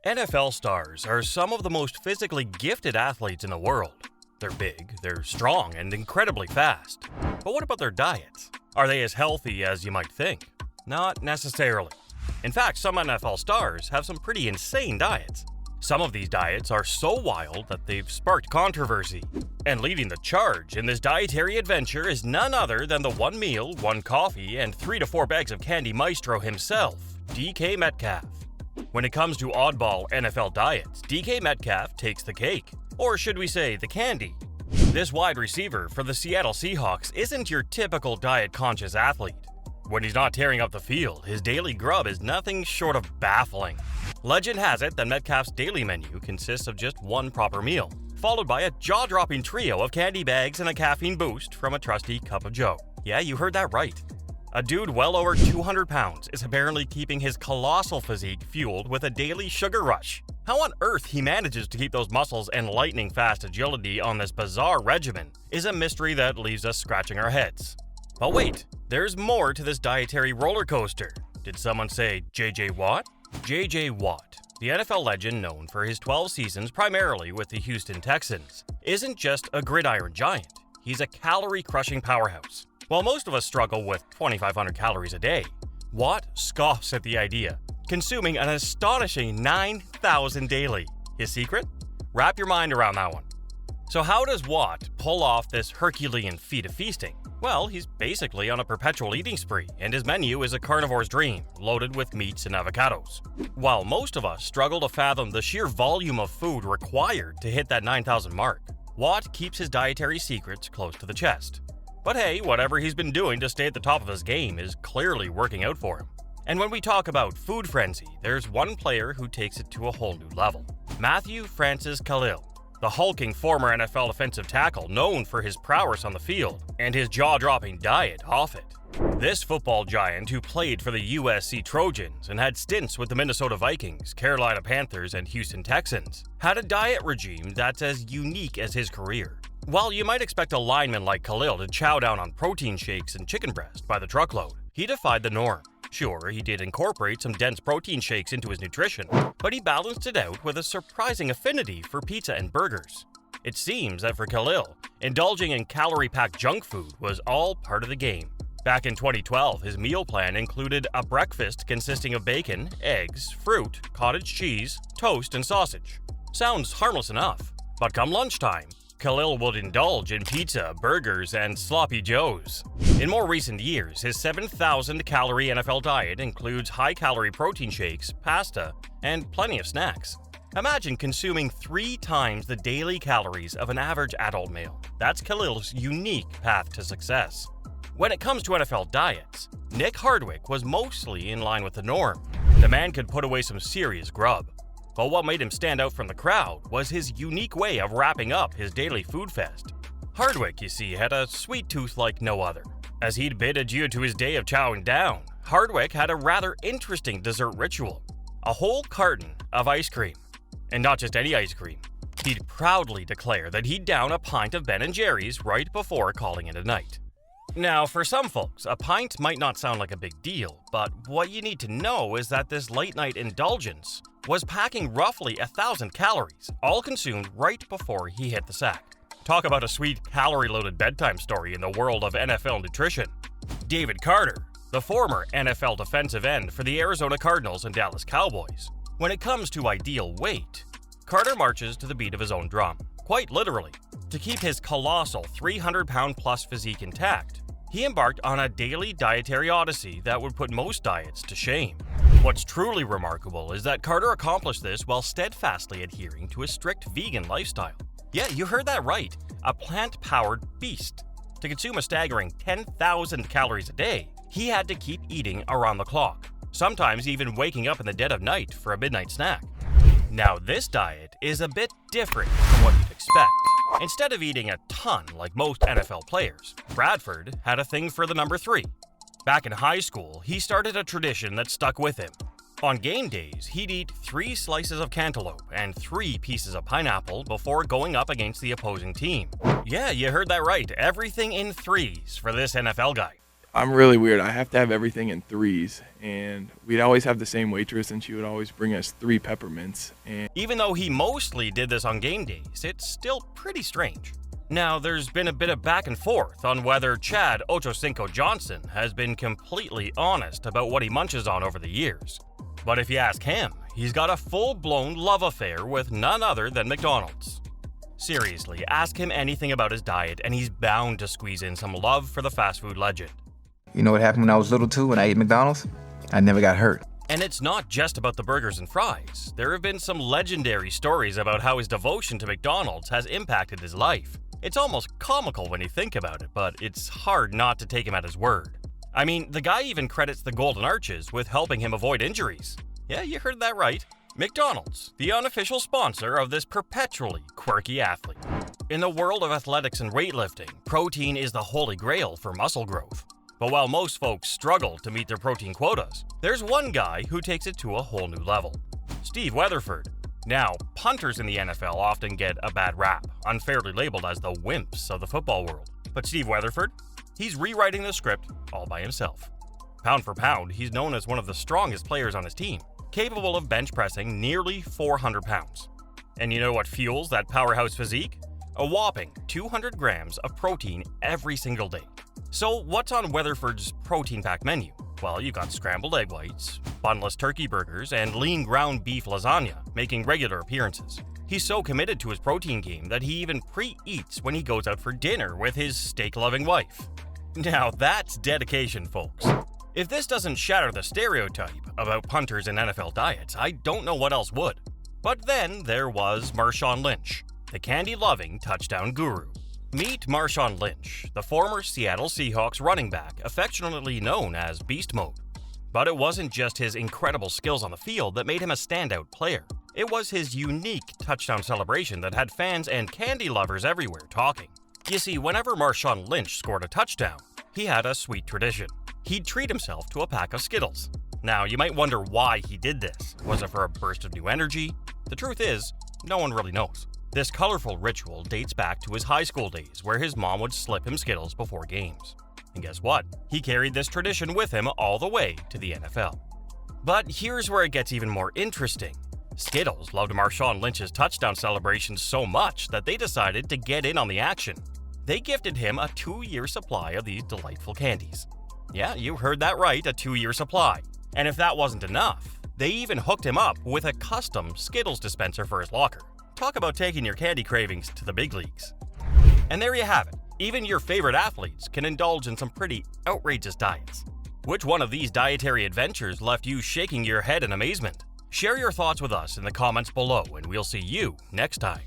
NFL stars are some of the most physically gifted athletes in the world. They're big, they're strong, and incredibly fast. But what about their diets? Are they as healthy as you might think? Not necessarily. In fact, some NFL stars have some pretty insane diets. Some of these diets are so wild that they've sparked controversy. And leading the charge in this dietary adventure is none other than the one meal, one coffee, and 3 to 4 bags of candy maestro himself, DK Metcalf. When it comes to oddball NFL diets, DK Metcalf takes the cake. Or should we say, the candy. This wide receiver for the Seattle Seahawks isn't your typical diet-conscious athlete. When he's not tearing up the field, his daily grub is nothing short of baffling. Legend has it that Metcalf's daily menu consists of just one proper meal, followed by a jaw-dropping trio of candy bags and a caffeine boost from a trusty cup of joe. Yeah, you heard that right. A dude well over 200 pounds is apparently keeping his colossal physique fueled with a daily sugar rush. How on earth he manages to keep those muscles and lightning-fast agility on this bizarre regimen is a mystery that leaves us scratching our heads. But wait, there's more to this dietary roller coaster. Did someone say J.J. Watt? J.J. Watt, the NFL legend known for his 12 seasons primarily with the Houston Texans, isn't just a gridiron giant. He's a calorie-crushing powerhouse. While most of us struggle with 2,500 calories a day, Watt scoffs at the idea, consuming an astonishing 9,000 daily. His secret? Wrap your mind around that one. So how does Watt pull off this Herculean feat of feasting? Well, he's basically on a perpetual eating spree, and his menu is a carnivore's dream, loaded with meats and avocados. While most of us struggle to fathom the sheer volume of food required to hit that 9,000 mark, Watt keeps his dietary secrets close to the chest. But hey, whatever he's been doing to stay at the top of his game is clearly working out for him. And when we talk about food frenzy, there's one player who takes it to a whole new level. Matthew Francis Kalil, the hulking former NFL offensive tackle known for his prowess on the field and his jaw-dropping diet off it. This football giant, who played for the USC Trojans and had stints with the Minnesota Vikings, Carolina Panthers, and Houston Texans, had a diet regime that's as unique as his career. While you might expect a lineman like Kalil to chow down on protein shakes and chicken breast by the truckload, he defied the norm. Sure, he did incorporate some dense protein shakes into his nutrition, but he balanced it out with a surprising affinity for pizza and burgers. It seems that for Kalil, indulging in calorie-packed junk food was all part of the game. Back in 2012, his meal plan included a breakfast consisting of bacon, eggs, fruit, cottage cheese, toast, and sausage. Sounds harmless enough, but come lunchtime, Kalil would indulge in pizza, burgers, and sloppy joes. In more recent years, his 7,000-calorie NFL diet includes high-calorie protein shakes, pasta, and plenty of snacks. Imagine consuming 3 times the daily calories of an average adult male. That's Kalil's unique path to success. When it comes to NFL diets, Nick Hardwick was mostly in line with the norm. The man could put away some serious grub. But what made him stand out from the crowd was his unique way of wrapping up his daily food fest. Hardwick, you see, had a sweet tooth like no other. As he'd bid adieu to his day of chowing down, Hardwick had a rather interesting dessert ritual. A whole carton of ice cream. And not just any ice cream. He'd proudly declare that he'd down a pint of Ben & Jerry's right before calling it a night. Now, for some folks, a pint might not sound like a big deal, but what you need to know is that this late-night indulgence was packing roughly 1,000 calories, all consumed right before he hit the sack. Talk about a sweet calorie-loaded bedtime story in the world of NFL nutrition. David Carter, the former NFL defensive end for the Arizona Cardinals and Dallas Cowboys. When it comes to ideal weight, Carter marches to the beat of his own drum, quite literally. To keep his colossal 300-pound-plus physique intact, he embarked on a daily dietary odyssey that would put most diets to shame. What's truly remarkable is that Carter accomplished this while steadfastly adhering to a strict vegan lifestyle. Yeah, you heard that right, a plant-powered beast. To consume a staggering 10,000 calories a day, he had to keep eating around the clock, sometimes even waking up in the dead of night for a midnight snack. Now this diet is a bit different from what you'd expect. Instead of eating a ton like most NFL players, Bradford had a thing for the number 3. Back in high school, he started a tradition that stuck with him. On game days, he'd eat 3 slices of cantaloupe and 3 pieces of pineapple before going up against the opposing team. Yeah, you heard that right, everything in threes for this NFL guy. I'm really weird. I have to have everything in threes, and we'd always have the same waitress, and she would always bring us 3 peppermints. And Even though he mostly did this on game days, it's still pretty strange. Now, there's been a bit of back and forth on whether Chad Ochocinco Johnson has been completely honest about what he munches on over the years. But if you ask him, he's got a full-blown love affair with none other than McDonald's. Seriously, ask him anything about his diet and he's bound to squeeze in some love for the fast food legend. You know what happened when I was little too, when I ate McDonald's? I never got hurt. And it's not just about the burgers and fries. There have been some legendary stories about how his devotion to McDonald's has impacted his life. It's almost comical when you think about it, but it's hard not to take him at his word. I mean, the guy even credits the Golden Arches with helping him avoid injuries. Yeah, you heard that right. McDonald's, the unofficial sponsor of this perpetually quirky athlete. In the world of athletics and weightlifting, protein is the holy grail for muscle growth. But while most folks struggle to meet their protein quotas, there's one guy who takes it to a whole new level. Steve Weatherford. Now, punters in the NFL often get a bad rap, unfairly labeled as the wimps of the football world. But Steve Weatherford? He's rewriting the script all by himself. Pound for pound, he's known as one of the strongest players on his team, capable of bench pressing nearly 400 pounds. And you know what fuels that powerhouse physique? A whopping 200 grams of protein every single day. So what's on Weatherford's protein-packed menu? Well, you got scrambled egg whites, bunless turkey burgers, and lean ground beef lasagna making regular appearances. He's so committed to his protein game that he even pre-eats when he goes out for dinner with his steak-loving wife. Now that's dedication, folks. If this doesn't shatter the stereotype about punters in NFL diets, I don't know what else would. But then there was Marshawn Lynch, the candy-loving touchdown guru. Meet Marshawn Lynch, the former Seattle Seahawks running back, affectionately known as Beast Mode. But it wasn't just his incredible skills on the field that made him a standout player. It was his unique touchdown celebration that had fans and candy lovers everywhere talking. You see, whenever Marshawn Lynch scored a touchdown, he had a sweet tradition. He'd treat himself to a pack of Skittles. Now, you might wonder why he did this. Was it for a burst of new energy? The truth is, no one really knows. This colorful ritual dates back to his high school days where his mom would slip him Skittles before games. And guess what? He carried this tradition with him all the way to the NFL. But here's where it gets even more interesting. Skittles loved Marshawn Lynch's touchdown celebrations so much that they decided to get in on the action. They gifted him a 2-year supply of these delightful candies. Yeah, you heard that right, a 2-year supply. And if that wasn't enough, they even hooked him up with a custom Skittles dispenser for his locker. Talk about taking your candy cravings to the big leagues. And there you have it. Even your favorite athletes can indulge in some pretty outrageous diets. Which one of these dietary adventures left you shaking your head in amazement? Share your thoughts with us in the comments below, and we'll see you next time.